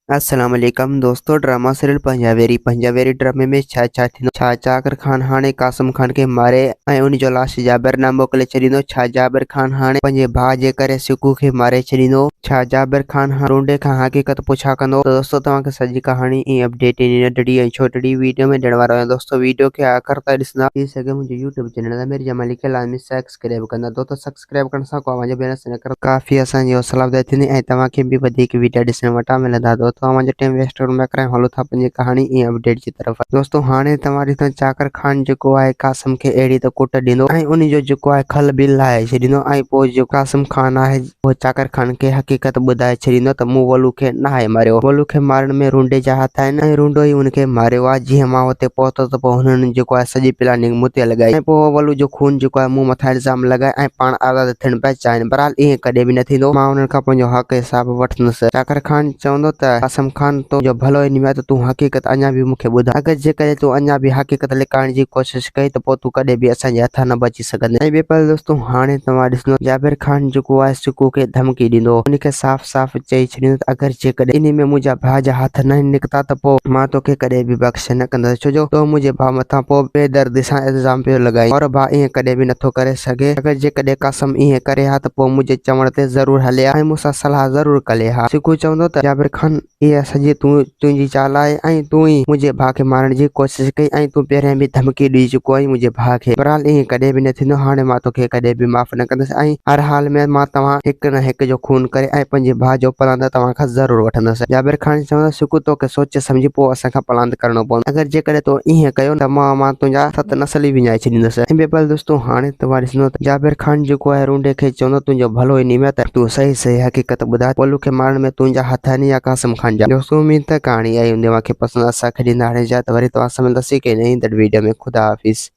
अस्सलाम वालेकुम दोस्तों। ड्रामा सीरियल पंजाबेरी ड्रामे में छा थींदो। छा जाकिर खान हाणे कासिम खान के मारे ऐं उन जो लाश जाबिर नाम मोकिले छॾींदो। छा जाबिर खान हाणे पंहिंजे भाउ जे करे सिकू खे मारे छॾींदो। छा जाबिर खान रूंडे खां हक़ीक़त पुछा कंदो। तो दोस्तों तव्हांखे सॼी कहानी ऐं अपडेट इन नंढड़ी ऐं छोटड़ी वीडियो में ॾियण वारो आहियां। दोस्तों वीडियो खे आख़िर ताईं ॾिसंदा थी सघे मुंहिंजे यूट्यूब चैनल अमीर जमाली खे लाज़मी सब्सक्राइब कंदा। दोस्तों सब्सक्राइब करण सां को आवाज़ बेनस न कर काफ़ी असांजी हौसला अफ़ज़ाई थींदी ऐं तव्हांखे बि वधीक वीडियो ॾिसण वटां मिलंदा। दोस्तों तव्हांजो टाइम वेस्ट न करें, हलो था पंहिंजी कहानी ऐं अपडेट जी तरफ़। दोस्तों हाणे तव्हां ॾिसो जाकिर खान जेको आहे कासिम खे अहिड़ी त कुट ॾींदो ऐं उन जो जेको आहे खल बि लाहे छॾींदो ऐं पोइ जो कासिम खान आहे उहो जाकिर खान खे हक़ीक़त ॿुधाए छॾींदो त मूं वलू खे न आहे मारियो। वलू खे मारण में रूंडे जा हथ आहिनि ऐं रूंडो ई उनखे मारियो आहे। जीअं मां हुते पहुतो त पोइ हुननि जेको आहे सॼी प्लानिंग मूं ते लॻाई ऐं पोइ वलू जो खून जेको आहे मूं मथां इल्ज़ाम लॻाए ऐं पाण आज़ादु थियण पिया चाहिनि। बहरहाल ईअं कॾहिं बि न थींदो। मां हुननि खां पंहिंजो हक़ हिसाब वठंदुसि। जाकिर खान चवंदो त कासिम खान तुंहिंजो भलो इन में त तूं हक़ीक़त अञा भी मूंखे ॿुधा। अगर जेकॾहिं तूं अञा भी हक़ीक़त लिकाइण जी कोशिश कई त पोइ तूं कॾहिं बि असांजे हथां न बची सघंदे। ऐं ॿिए पासे दोस्तों हाणे तव्हां ॾिसंदो जाबिर खान जेको आहे सिकू खे धमकी ॾींदो। उनखे साफ़ साफ़ चई छॾींदो त अगर जेकॾहिं इन में मुंहिंजा भाउ जा हथ न निकिता त पोइ मां तोखे कॾहिं बि बख़्शे न कंदुसि। छो जो तो मुंहिंजे भाउ मथां पोइ बेदर्दी सां इल्ज़ाम पियो लॻाई और भाउ ईअं कॾहिं बि नथो करे सघे। अगर जेकॾहिं कासिम ईअं करे हा त पोइ मुंहिंजे चवण ते ज़रूर हले हा ऐं मूंसां सलाह ज़रूर कले हा। सिकू चवंदो त जाबिर खान इहा सॼी तुंहिंजी चाल आहे ऐं तूं ई मुंहिंजे भाउ खे मारण जी कोशिश कई ऐं तूं पहिरियां बि धमकी ॾेई चुको आहीं मुंहिंजे भाउ खे। बहरहाल ईअं कॾहिं बि न थींदो। हाणे मां तोखे कॾहिं बि माफ़ न कंदुसि ऐं हर हाल में मां तव्हां हिक न हिक जो खून करे ऐं पंहिंजे भाउ जो पलांद तव्हां खां ज़रूर वठंदुसि। जाबिर खान चवंदो सिकू तोखे सोचे सम्झी पोइ असांखां पलांद करणो पवंदो। अगर जेकॾहिं तो ईअं कयो त मां तुंहिंजा 7 नसल ई विञाए छॾींदुसि। ऐं ॿिए पासे दोस्तों हाणे तव्हां ॾिसंदो त जाबिर खान जेको आहे रूंडे खे चवंदो तुंहिंजो भलो इन में त तूं सही सही हक़ीक़त ॿुधाए वलू खे मारण में तुंहिंजा हथ आहिनि या कासिम खान जा। दोस्तों उम्मीद त कहाणी आई हूंदी। मूंखे पसंदि असांखे ॾींदा हाणे इजाज़त। वरी तव्हां सां मिलंदासीं कंहिं नई वीडियो में। ख़ुदा हाफ़िज़।